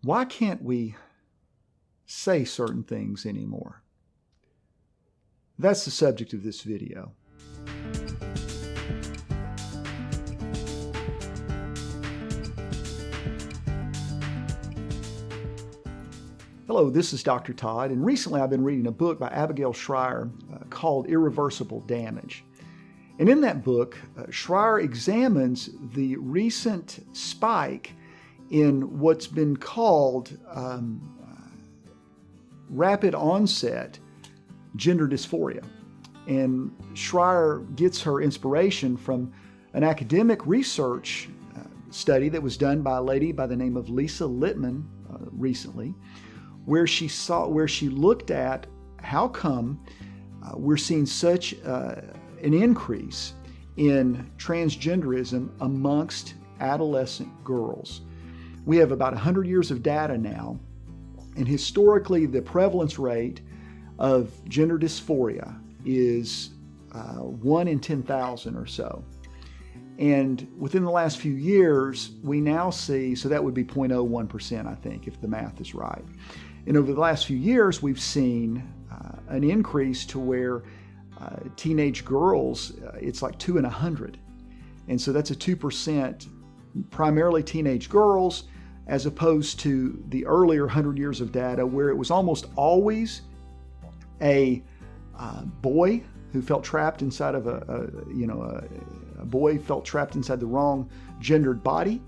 Why can't we say certain things anymore? That's the subject of this video. Hello, this is Dr. Todd, and recently I've been reading a book by Abigail Shrier called Irreversible Damage. And in that book, Shrier examines the recent spike in what's been called rapid onset gender dysphoria. And Shrier gets her inspiration from an academic research study that was done by a lady by the name of Lisa Littman recently, where she looked at how come we're seeing such an increase in transgenderism amongst adolescent girls. We have about 100 years of data now, and historically the prevalence rate of gender dysphoria is 1 in 10,000 or so. And within the last few years, we now see, so that would be 0.01%, I think, if the math is right. And over the last few years, we've seen an increase to where teenage girls, it's like 2 in 100. And so that's a 2%, primarily teenage girls, as opposed to the earlier 100 years of data where it was almost always a boy who felt trapped inside of a boy felt trapped inside the wrong gendered body.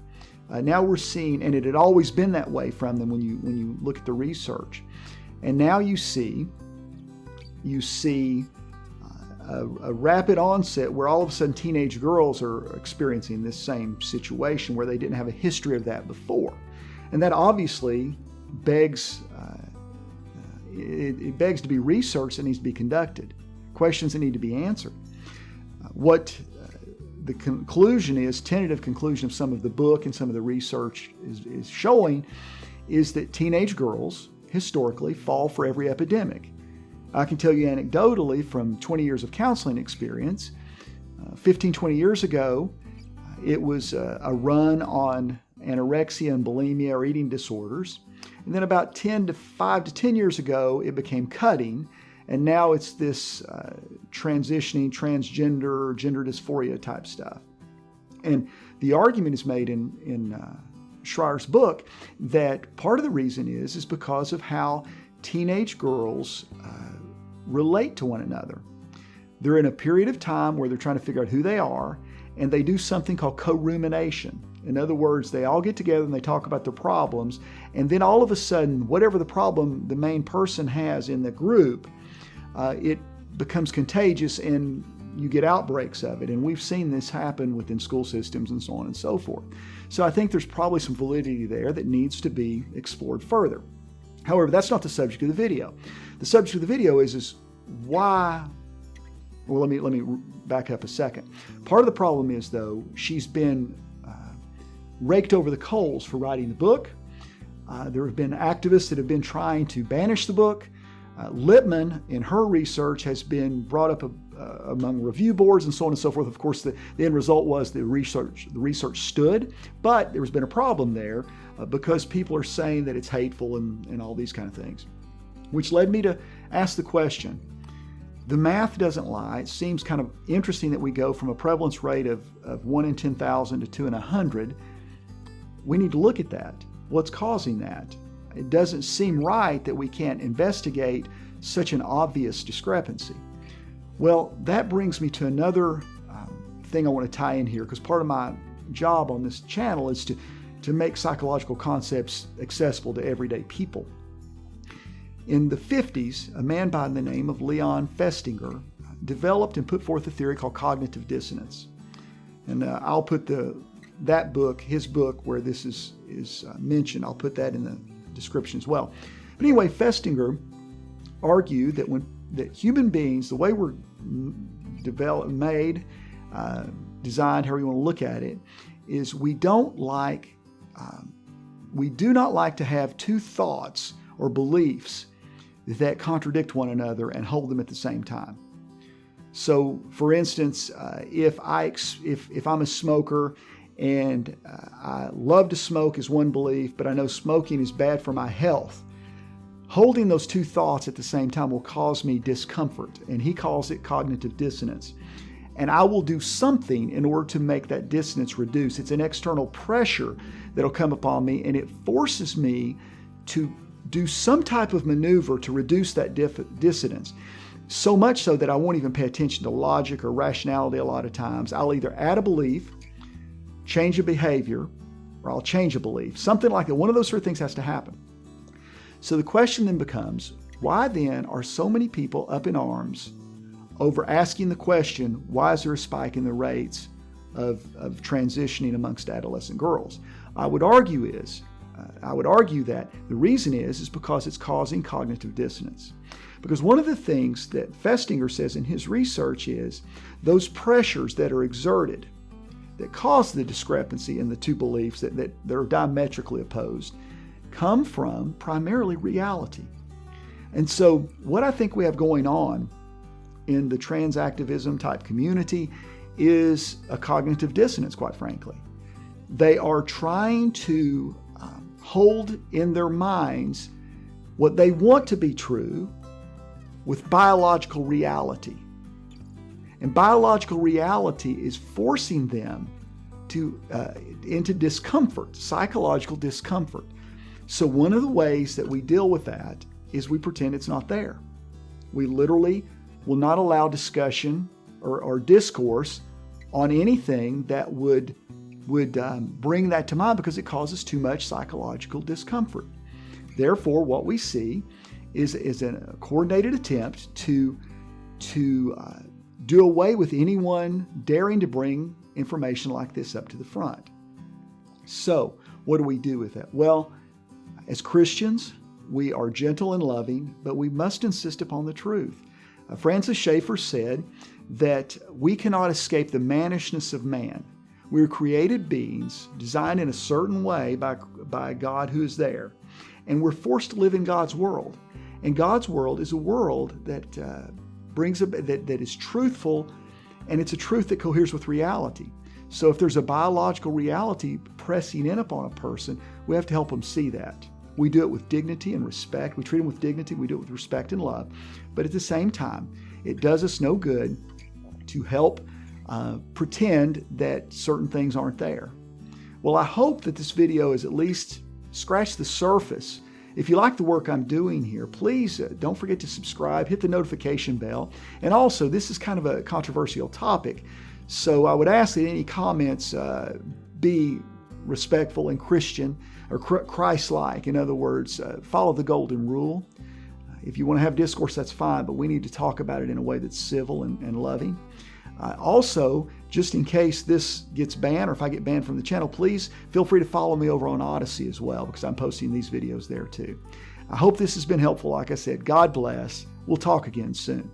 Now we're seeing, and it had always been that way from them when you look at the research, and now you see a rapid onset where all of a sudden teenage girls are experiencing this same situation where they didn't have a history of that before, and that obviously begs it begs to be research that needs to be conducted, questions that need to be answered. What the conclusion is, tentative conclusion of some of the book and some of the research is showing, is that teenage girls historically fall for every epidemic. I can tell you anecdotally from 20 years of counseling experience, 15, 20 years ago, it was a run on anorexia and bulimia or eating disorders. And then about 5 to 10 years ago, it became cutting. And now it's this transitioning, transgender, gender dysphoria type stuff. And the argument is made in Shrier's book that part of the reason is because of how teenage girls relate to one another. They're in a period of time where they're trying to figure out who they are, and they do something called Corumination. In other words, they all get together and they talk about their problems, and then all of a sudden, whatever the problem the main person has in the group, it becomes contagious and you get outbreaks of it. And we've seen this happen within school systems and so on and so forth. So I think there's probably some validity there that needs to be explored further. However, that's not the subject of the video. The subject of the video is why. Well, let me back up a second. Part of the problem is, though, she's been raked over the coals for writing the book. There have been activists that have been trying to banish the book. Littman, in her research, has been brought up among review boards and so on and so forth. Of course, the end result was the research stood, but there's been a problem there because people are saying that it's hateful and all these kind of things, which led me to ask the question. The math doesn't lie. It seems kind of interesting that we go from a prevalence rate of 1 in 10,000 to 2 in 100. We need to look at that. What's causing that? It doesn't seem right that we can't investigate such an obvious discrepancy. Well, that brings me to another thing I want to tie in here, because part of my job on this channel is to make psychological concepts accessible to everyday people. In the 50s, a man by the name of Leon Festinger developed and put forth a theory called cognitive dissonance. And I'll put his book where this is mentioned, I'll put that in the description as well. But anyway, Festinger argued that human beings, the way we're developed, made, designed, however you want to look at it, is we do not like to have two thoughts or beliefs that contradict one another and hold them at the same time. So, for instance, if I'm a smoker And I love to smoke is one belief, but I know smoking is bad for my health. Holding those two thoughts at the same time will cause me discomfort, and he calls it cognitive dissonance. And I will do something in order to make that dissonance reduce. It's an external pressure that'll come upon me, and it forces me to do some type of maneuver to reduce that dissonance. So much so that I won't even pay attention to logic or rationality a lot of times. I'll either add a belief, change a behavior, or I'll change a belief. Something like that. One of those three things has to happen. So the question then becomes, why then are so many people up in arms over asking the question, why is there a spike in the rates of transitioning amongst adolescent girls? I would argue that the reason is because it's causing cognitive dissonance. Because one of the things that Festinger says in his research is those pressures that are exerted that cause the discrepancy in the two beliefs that are diametrically opposed come from primarily reality. And so what I think we have going on in the transactivism type community is a cognitive dissonance, quite frankly. They are trying to hold in their minds what they want to be true with biological reality. And biological reality is forcing them into discomfort, psychological discomfort. So one of the ways that we deal with that is we pretend it's not there. We literally will not allow discussion or discourse on anything that would bring that to mind because it causes too much psychological discomfort. Therefore, what we see is a coordinated attempt to do away with anyone daring to bring information like this up to the front. So, what do we do with that? Well, as Christians, we are gentle and loving, but we must insist upon the truth. Francis Schaeffer said that we cannot escape the mannishness of man. We are created beings designed in a certain way by God who is there, and we're forced to live in God's world. And God's world is a world that that is truthful, and it's a truth that coheres with reality. So if there's a biological reality pressing in upon a person, we have to help them see that. We do it with dignity and respect. We treat them with dignity. We do it with respect and love. But at the same time, it does us no good to help pretend that certain things aren't there. Well, I hope that this video has at least scratched the surface. If you like the work I'm doing here, please don't forget to subscribe, hit the notification bell. And also, this is kind of a controversial topic. So I would ask that any comments be respectful and Christian or Christ-like. In other words, follow the golden rule. If you want to have discourse, that's fine, but we need to talk about it in a way that's civil and loving. Also, just in case this gets banned or if I get banned from the channel, please feel free to follow me over on Odyssey as well because I'm posting these videos there too. I hope this has been helpful. Like I said, God bless. We'll talk again soon.